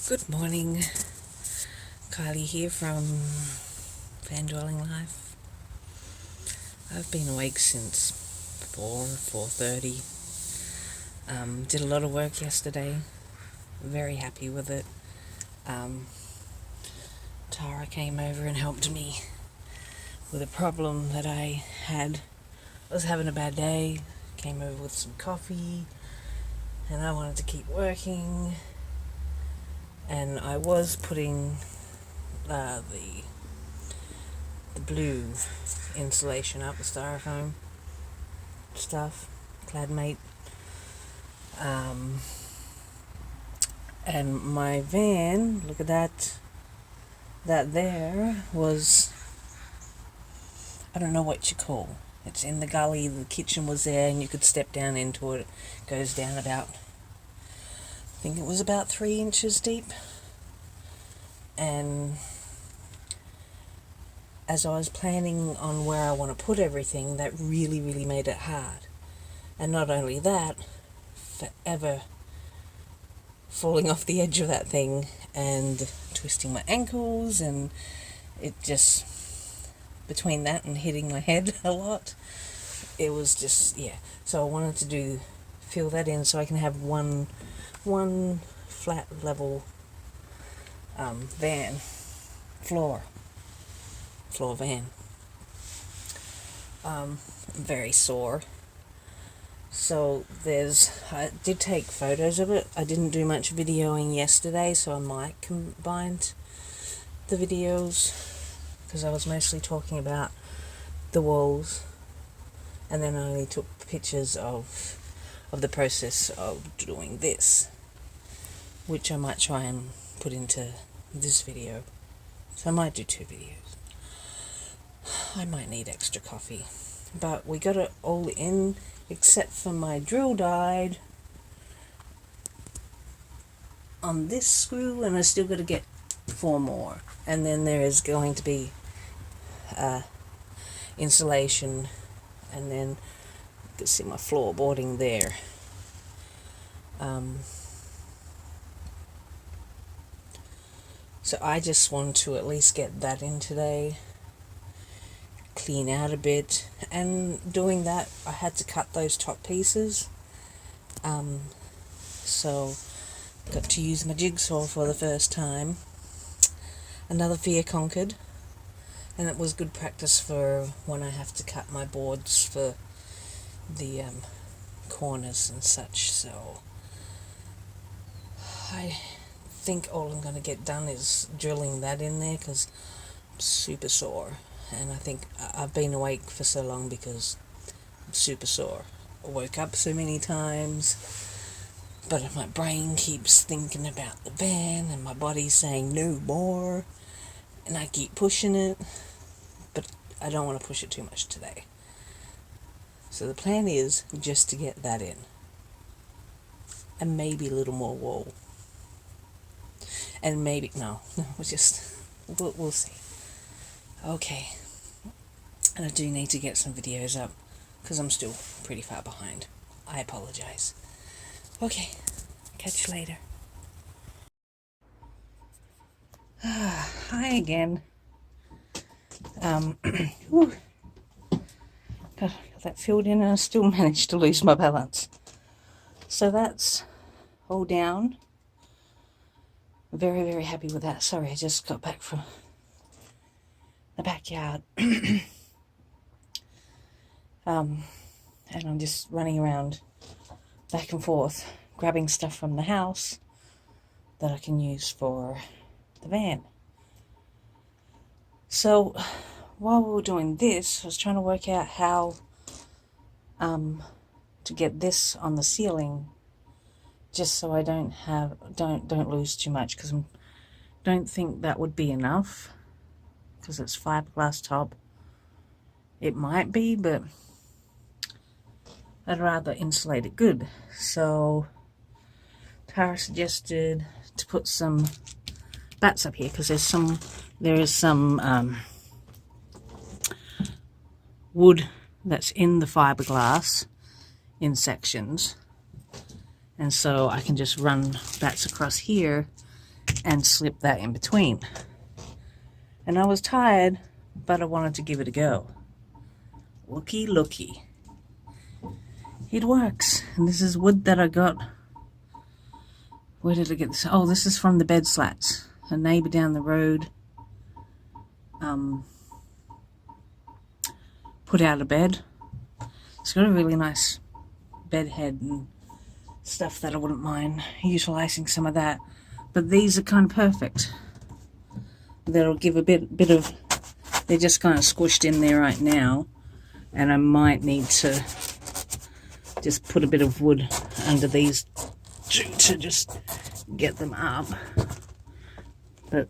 Good morning, Kylie here from Fan Dwelling Life. I've been awake since 4:30. Did a lot of work yesterday. Very happy with it. Tara came over and helped me with a problem that I had. I was having a bad day. Came over with some coffee, and I wanted to keep working. And I was putting the blue insulation up, the styrofoam stuff, Cladmate. And my van, look at that. That there was, I don't know what you call. It's in the gully. The kitchen was there, and you could step down into it. It goes down about, I think it was about 3 inches deep. And as I was planning on where I want to put everything, that really made it hard. And not only that, forever falling off the edge of that thing and twisting my ankles, and it just, between that and hitting my head a lot, it was just, yeah. So I wanted to fill that in so I can have one flat level van, floor van. I'm very sore. So I did take photos of it. I didn't do much videoing yesterday, so I might combine the videos, because I was mostly talking about the walls, and then I only took pictures of the process of doing this, which I might try and put into this video. So I might do 2 videos. I might need extra coffee. But we got it all in, except for my drill died on this screw, and I still got to get 4 more. And then there is going to be insulation, and then you can see my floorboarding there. So I just want to at least get that in today, clean out a bit, and doing that I had to cut those top pieces, so got to use my jigsaw for the first time. Another fear conquered, and it was good practice for when I have to cut my boards for the corners and such. So I think all I'm going to get done is drilling that in there, because I'm super sore, and I think I've been awake for so long because I'm super sore. I woke up so many times, but my brain keeps thinking about the van, and my body's saying no more, and I keep pushing it, but I don't want to push it too much today. So the plan is just to get that in, and maybe a little more wall. And maybe, no, we'll see. Okay. And I do need to get some videos up, because I'm still pretty far behind. I apologize. Okay, catch you later. Hi again. Got that filled in, and I still managed to lose my balance. So that's all down. Very happy with that. Sorry, I just got back from the backyard. And I'm just running around back and forth, grabbing stuff from the house that I can use for the van. So while we were doing this, I was trying to work out how to get this on the ceiling, just so I don't lose too much, because I don't think that would be enough, because it's fiberglass top. It might be, but I'd rather insulate it good. So Tara suggested to put some bats up here, because there is some wood that's in the fiberglass in sections, and so I can just run bats across here and slip that in between. And I was tired, but I wanted to give it a go. Looky, looky. It works. And this is wood that I got. Where did I get this? Oh, this is from the bed slats. A neighbor down the road put out a bed. It's got a really nice bed head and stuff that I wouldn't mind utilizing some of that. But these are kind of perfect. That'll give a bit of, they're just kind of squished in there right now, and I might need to just put a bit of wood under these two to just get them up. But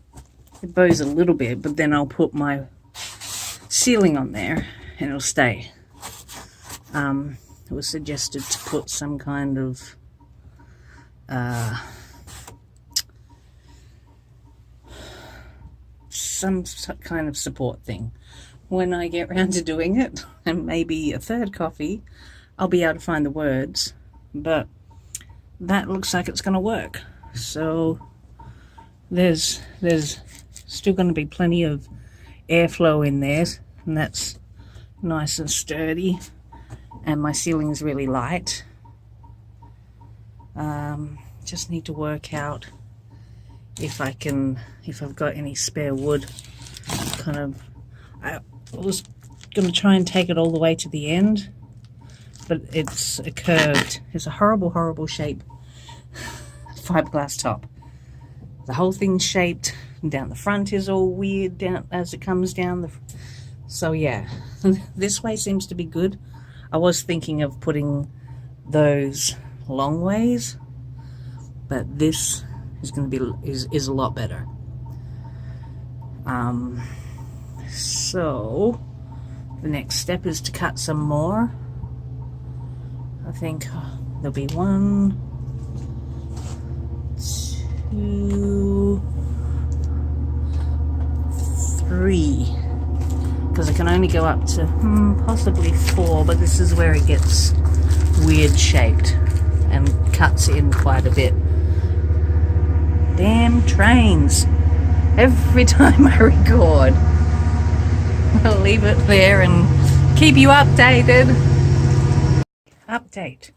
it bows a little bit, but then I'll put my ceiling on there and it'll stay. It was suggested to put some kind of some kind of support thing. When I get around to doing it, and maybe a third coffee, I'll be able to find the words, but that looks like it's going to work. So there's still going to be plenty of airflow in there, and that's nice and sturdy, and my ceiling is really light. Just need to work out if I've got any spare wood. I was going to try and take it all the way to the end, but it's a curved, it's a horrible shape fiberglass top. The whole thing's shaped, and down the front is all weird down as it comes down. So yeah, this way seems to be good. I was thinking of putting those long ways, but this is going to be is a lot better. So the next step is to cut some more. I think there'll be 1, 2, 3, because I can only go up to possibly 4, but this is where it gets weird shaped and cuts in quite a bit. Damn trains. Every time I record, I'll leave it there and keep you updated. Update.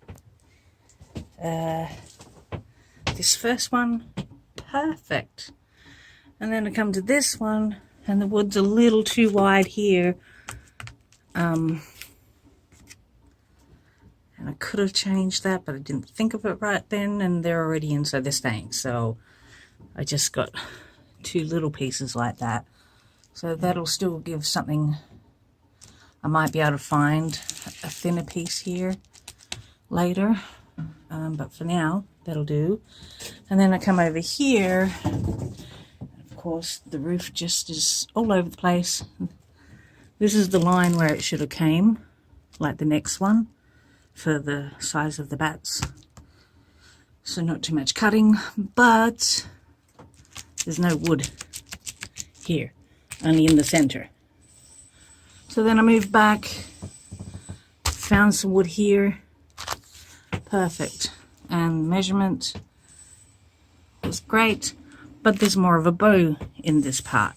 This first one, perfect. And then I come to this one, and the wood's a little too wide here. And I could have changed that, but I didn't think of it right then, and they're already in, so they're staying. So I just got 2 little pieces like that. So that'll still give something. I might be able to find a thinner piece here later, but for now that'll do. And then I come over here. Of course, the roof just is all over the place. This is the line where it should have came, like the next one, for the size of the bats. So not too much cutting, but there's no wood here, only in the center. So then I moved back, found some wood here. Perfect. And measurement was great, but there's more of a bow in this part.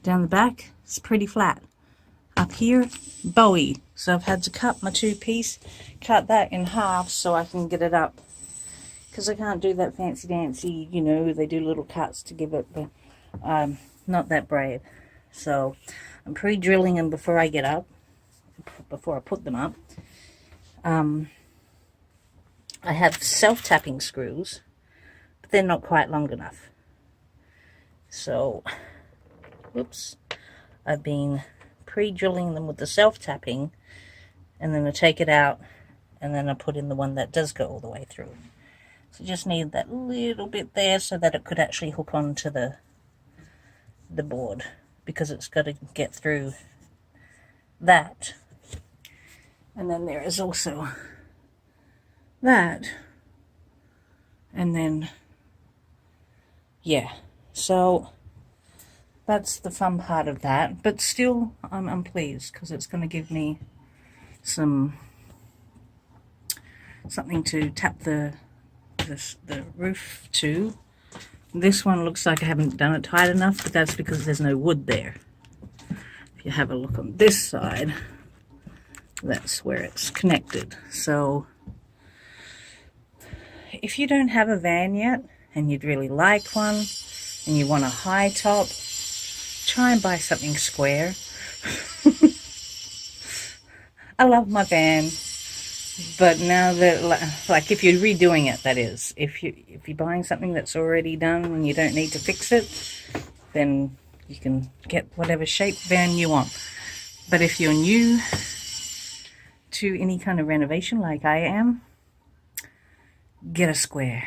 Down the back, it's pretty flat. Up here, bowy. So I've had to cut my 2-piece, cut that in half so I can get it up. Because I can't do that fancy dancy, you know, they do little cuts to give it, but not that brave. So I'm pre-drilling them before I get up, before I put them up. I have self-tapping screws, but they're not quite long enough. So, whoops, I've been pre-drilling them with the self-tapping, and then I take it out, and then I put in the one that does go all the way through. So just need that little bit there so that it could actually hook onto the board, because it's got to get through that. And then there is also that, and then yeah, so that's the fun part of that. But still, I'm pleased because it's going to give me something to tap the roof to, This one looks like I haven't done it tight enough, but that's because there's no wood there. If you have a look on this side, that's where it's connected. So if you don't have a van yet and you'd really like one and you want a high top, try and buy something square. I love my van, but now that, like, if you're redoing it, that is, if you're buying something that's already done and you don't need to fix it, then you can get whatever shape van you want. But if you're new to any kind of renovation like I am, get a square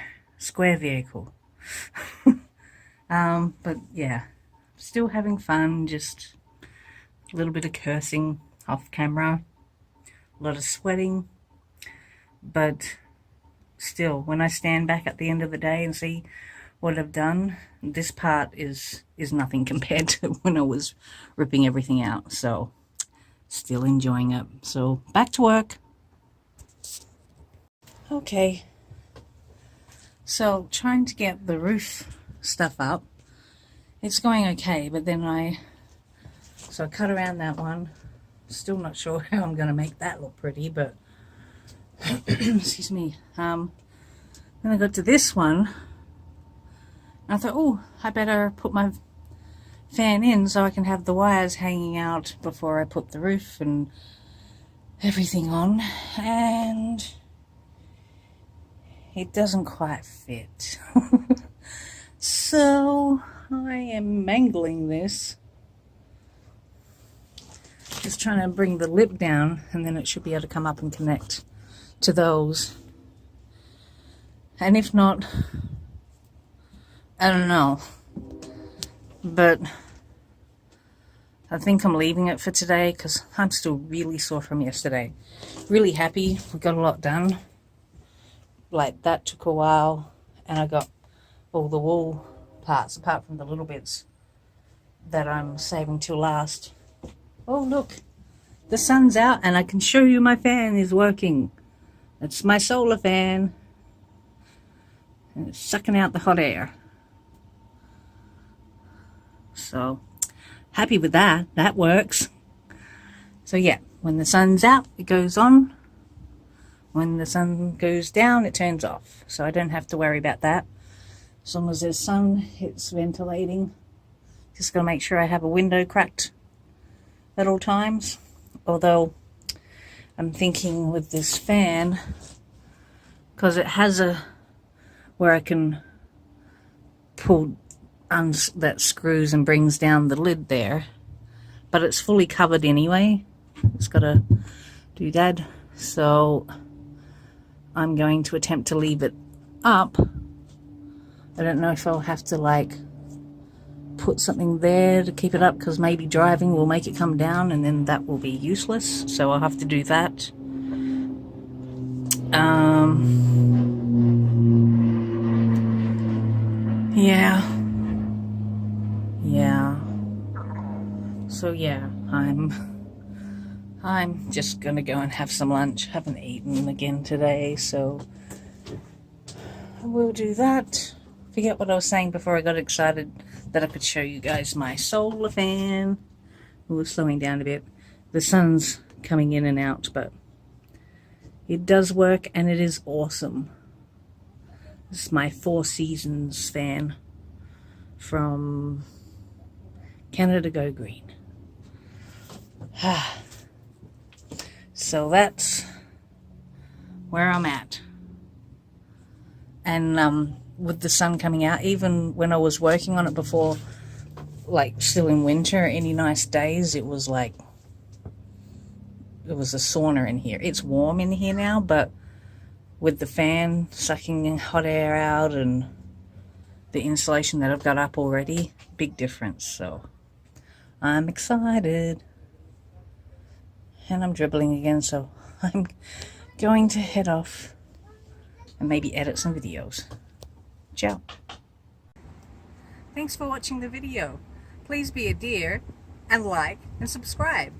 vehicle. But yeah, still having fun, just a little bit of cursing off camera, a lot of sweating, but still, when I stand back at the end of the day and see what I've done, this part is nothing compared to when I was ripping everything out. So still enjoying it. So back to work. Okay, so trying to get the roof stuff up, it's going okay, but then I cut around that one. Still not sure how I'm going to make that look pretty, but excuse me. Then I got to this one, and I thought, oh, I better put my fan in so I can have the wires hanging out before I put the roof and everything on, and it doesn't quite fit. So I am mangling this, just trying to bring the lip down, and then it should be able to come up and connect to those. And if not, I don't know, but I think I'm leaving it for today because I'm still really sore from yesterday. Really happy we got a lot done. Like, that took a while, and I got all the wall parts, apart from the little bits that I'm saving till last. Oh, look, the sun's out and I can show you my fan is working. It's my solar fan, and it's sucking out the hot air. So happy with that. That works. So yeah, when the sun's out, it goes on. When the sun goes down, it turns off. So I don't have to worry about that. As long as there's sun, it's ventilating. Just got to make sure I have a window cracked at all times. Although I'm thinking with this fan, because it has a where I can pull that screws and brings down the lid there, but it's fully covered anyway. It's got a doodad, so I'm going to attempt to leave it up. I don't know if I'll have to like put something there to keep it up, because maybe driving will make it come down and then that will be useless, so I'll have to do that. Yeah. So yeah, I'm just gonna go and have some lunch. Haven't eaten again today, so I will do that. Forget what I was saying before I got excited that I could show you guys my solar fan. We're slowing down a bit. The sun's coming in and out, but it does work and it is awesome. This is my 4 Seasons fan from Canada Go Green. So that's where I'm at. And with the sun coming out, even when I was working on it before, like still in winter, any nice days, it was like, it was a sauna in here. It's warm in here now, but with the fan sucking hot air out and the insulation that I've got up already, big difference. So I'm excited. And I'm dribbling again, so I'm going to head off and maybe edit some videos. Ciao. Thanks for watching the video. Please be a dear and like and subscribe.